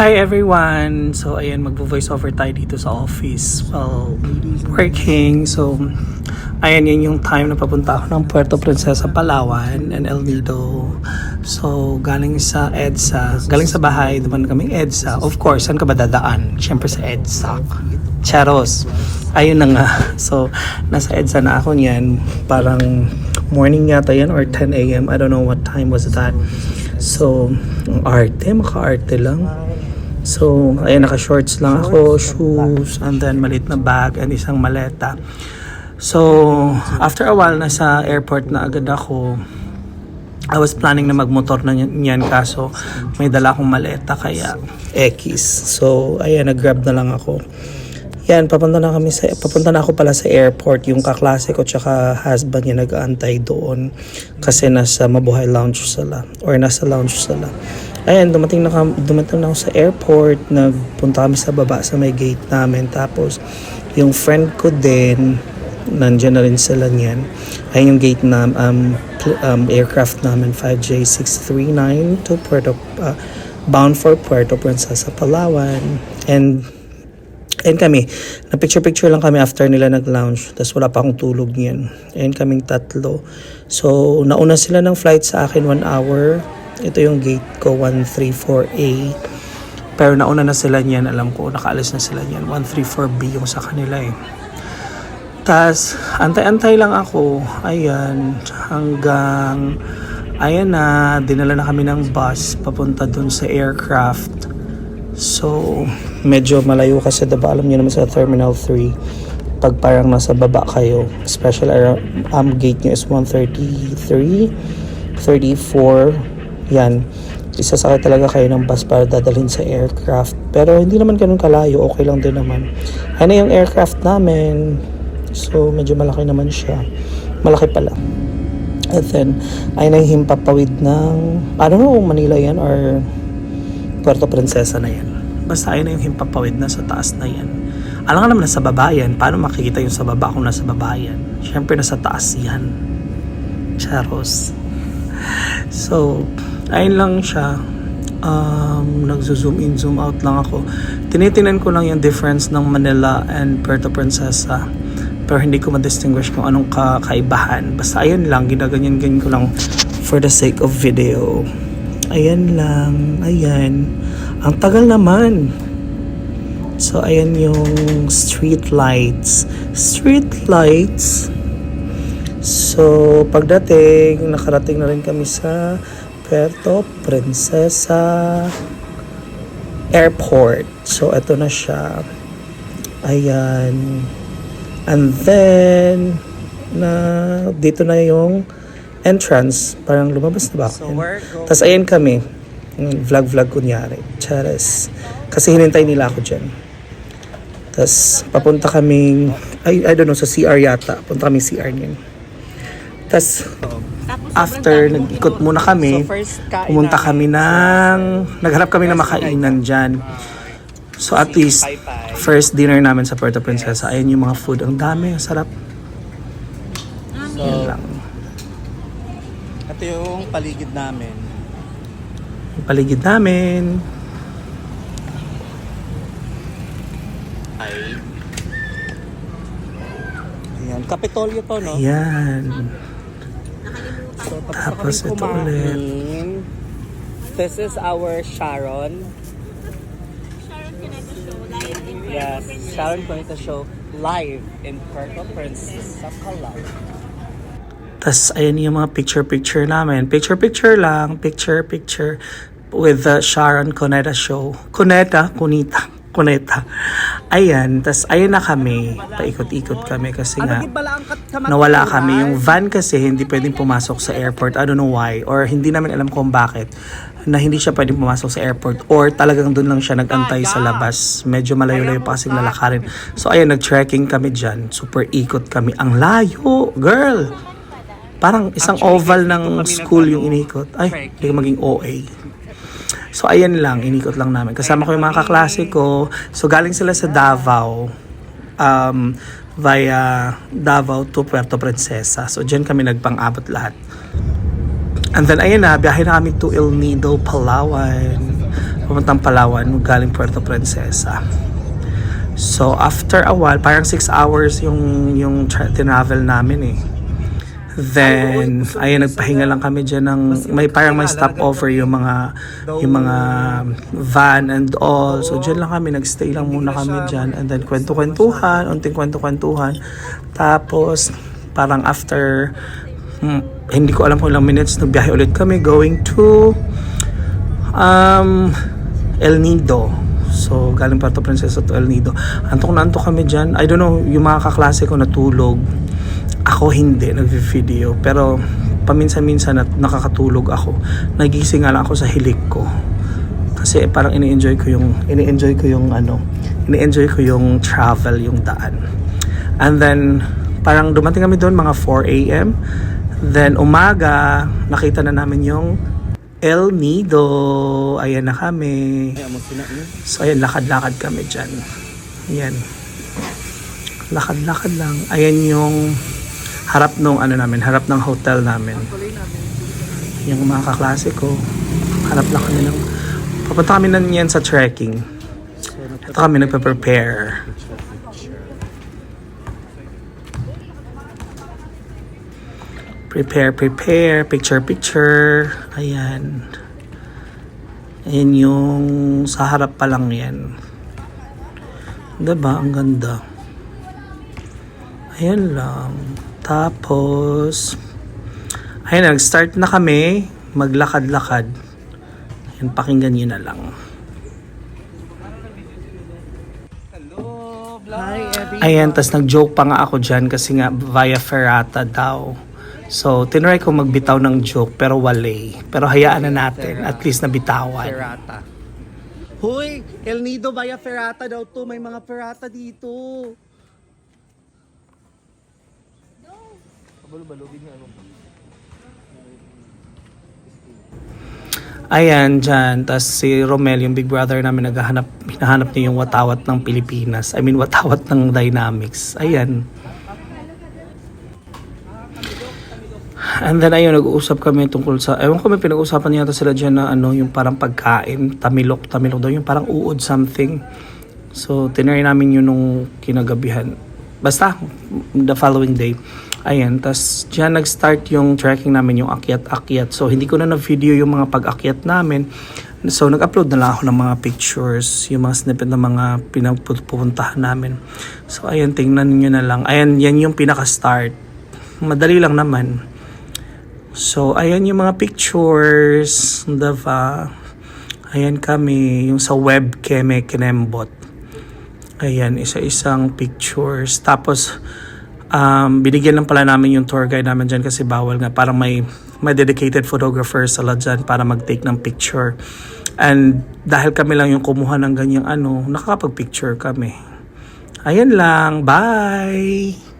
Hi everyone! So ayan, magvo-voice over tayo dito sa office while working. So ayan, yan yung time na papunta ako ng Puerto Princesa, Palawan and El Nido. So galing sa EDSA, galing sa bahay, duman kaming EDSA. Of course, saan ka ba dadaan? Siyempre sa EDSA. Charos. Ayun na nga. So nasa EDSA na ako niyan. Parang morning yata yan or 10 a.m. I don't know what time was that. So, ang arte, maka-arte lang. So, ayan, naka-shorts lang ako, shoes, and then maliit na bag and isang maleta. So, after a while, nasa airport na agad ako. I was planning na magmotor na niyan, kaso may dala akong maleta, kaya X. So, ayan, nag-grab na lang ako. Yan, papunta na ako pala sa airport. Yung kaklase ko tsaka husband niya nag-aantay doon kasi nasa Mabuhay Lounge sila or nasa lounge sila. Ayan, dumating na ako sa airport. Nagpunta kami sa baba sa may gate namin. Tapos yung friend ko din, nandiyan na rin sila niyan. Ayun yung gate na aircraft namin 5J639 to bound for Puerto Princesa, Palawan. And kami, na-picture lang kami after nila nag-lounge. Tapos wala pa akong tulog niyan. And kaming tatlo. So, nauna sila ng flight sa akin 1 hour. Ito yung gate ko, 134A. Pero nauna na sila niyan. Alam ko, nakaalis na sila niyan. 134B yung sa kanila eh. Tapos, antay-antay lang ako. Ayan, hanggang... Ayan na, dinala na kami ng bus papunta dun sa aircraft. So, medyo malayo kasi diba, alam niyo naman sa Terminal 3 pag parang nasa baba kayo, special gate niyo is 133 34, yan, isasakay talaga kayo ng bus para dadalhin sa aircraft, pero hindi naman ganun kalayo, okay lang din naman. Ano yung aircraft namin, so medyo malaki naman siya, malaki pala. And then ay nang himpapawid ng I don't know kung Manila yan or Puerto Princesa na yan. Basta ayun na yung himpapawid na sa taas na yan. Alam nga naman nasa baba yan. Paano makikita yung sa baba kung nasa baba yan? Siyempre nasa taas yan. Charos. So, ayun lang siya. Nagzo-zoom in, zoom out lang ako. Tinitinan ko lang yung difference ng Manila and Puerto Princesa. Pero hindi ko ma-distinguish kung anong kakaibahan. Basta ayun lang, ginaganyan-ganyan ko lang for the sake of video. Ayan lang, ayan. Ang tagal naman. So, ayan yung street lights. Street lights. So, pagdating, nakarating na rin kami sa Puerto Princesa Airport. So, eto na siya. Ayan. And then, dito na yung entrance, parang lumabas na ba ako? Tapos ayan kami, vlog kunyari, charas. Kasi hinintay nila ako dyan. Tapos papunta kaming, I don't know, sa CR yata. Punta kami CR niyan. Tapos after, nag-ikot muna kami, pumunta kami naghanap kami ng makainan dyan. So at least, first dinner namin sa Puerto Princesa, ayan yung mga food. Ang dami, ang sarap. Yan lang. Ito yung paligid namin. Yung paligid namin. Ay. Ayan, Kapitolyo to, no? Ayan. So, Tapos ito ulit. This is our Sharon. Sharon Cuneta Show, live in Puerto Yes, Princesa. Sharon Cuneta Show live in Puerto Princesa, Palawan. Tapos ayan yung mga picture namin. Picture lang. Picture with the Sharon Cuneta Show. Cuneta. Ayan. Tapos ayan na kami. Paikot-ikot kami kasi nga nawala kami. Yung van kasi hindi pwedeng pumasok sa airport. I don't know why. Or hindi namin alam kung bakit. Na hindi siya pwedeng pumasok sa airport. Or talagang doon lang siya nagantay sa labas. Medyo malayo-layo pa kasing lalakarin. So ayan, nag-trekking kami dyan. Super ikot kami. Ang layo, girl! Parang isang oval ng school yung inikot. Ay, hindi ka maging OA. So, ayan lang. Inikot lang namin. Kasama ko yung mga kaklase ko. So, galing sila sa Davao. Via Davao to Puerto Princesa. So, dyan kami nagpang-abot lahat. And then, ayun na. Biyahe na kami to El Nido, Palawan. pupuntang Palawan galing Puerto Princesa. So after a while, parang 6 hours yung travel namin eh. Then, ayun, nagpahinga lang kami dyan ng, may stopover yung mga van and all. So, dyan lang kami, nagstay lang muna kami dyan. And then, kwento-kwentuhan, unting kwento-kwentuhan. Tapos, parang after, hindi ko alam kung ilang minutes, nagbiyahe ulit kami going to El Nido. So, galing Puerto Princesa to El Nido. Antok na antok kami dyan. I don't know, yung mga kaklase ko natulog. Ako hindi, nag-video. Pero paminsan-minsan nakakatulog ako. Nagising nga lang ako sa hilik ko. Kasi parang ini-enjoy ko yung travel, yung daan. And then, parang dumating kami doon mga 4 a.m. Then, umaga, nakita na namin yung El Nido. Ayan na kami. So, ayan, lakad-lakad kami dyan. Ayan. Lakad-lakad lang. Ayan yung harap ng harap ng hotel namin. Yung mga kaklase ko, harap lang kami ng, papunta kami na yan sa trekking. Ito kami nagpe-prepare. Prepare, picture. Ayan. Ayan yung sa harap pa lang yan. Diba? Ang ganda. Ayan lang. Tapos, ayun, nag-start na kami maglakad-lakad. Ayan, pakinggan nyo na lang. Hi, everyone. Ayan, tas nag-joke pa nga ako dyan kasi nga via ferrata daw. So, tinry ko magbitaw ng joke pero wale. Pero hayaan na natin, at least nabitawan. Ferrata. Hoy, El Nido via ferrata daw to. May mga ferrata dito. Ayan, dyan. Tapos si Romel, yung big brother namin, hinahanap niya yung watawat ng Pilipinas. I mean, watawat ng Dynamics. Ayan. And then, ayun, nag-uusap kami tungkol sa, ewan ko, may pinag-uusapan yata sila dyan na yung parang pagkain, tamilok daw, yung parang uod something. So, tinry namin yun nung kinagabihan. Basta, the following day. Ayan, tas dyan nag-start yung trekking namin, yung akyat-akyat. So, hindi ko na na-video yung mga pag-akyat namin. So, nag-upload na lang ako ng mga pictures, yung mga snippet ng mga pinapupuntahan namin. So, ayan, tingnan nyo na lang. Ayan, yan yung pinaka-start. Madali lang naman. So, ayan yung mga pictures. Diba? Ayan kami, yung sa webcam, kinembot. Ayan, isa-isang pictures. Tapos, binigyan lang pala namin yung tour guide namin dyan kasi bawal nga. Parang may dedicated photographer sila dyan para mag-take ng picture. And dahil kami lang yung kumuha ng ganyang nakakapag-picture kami. Ayan lang. Bye!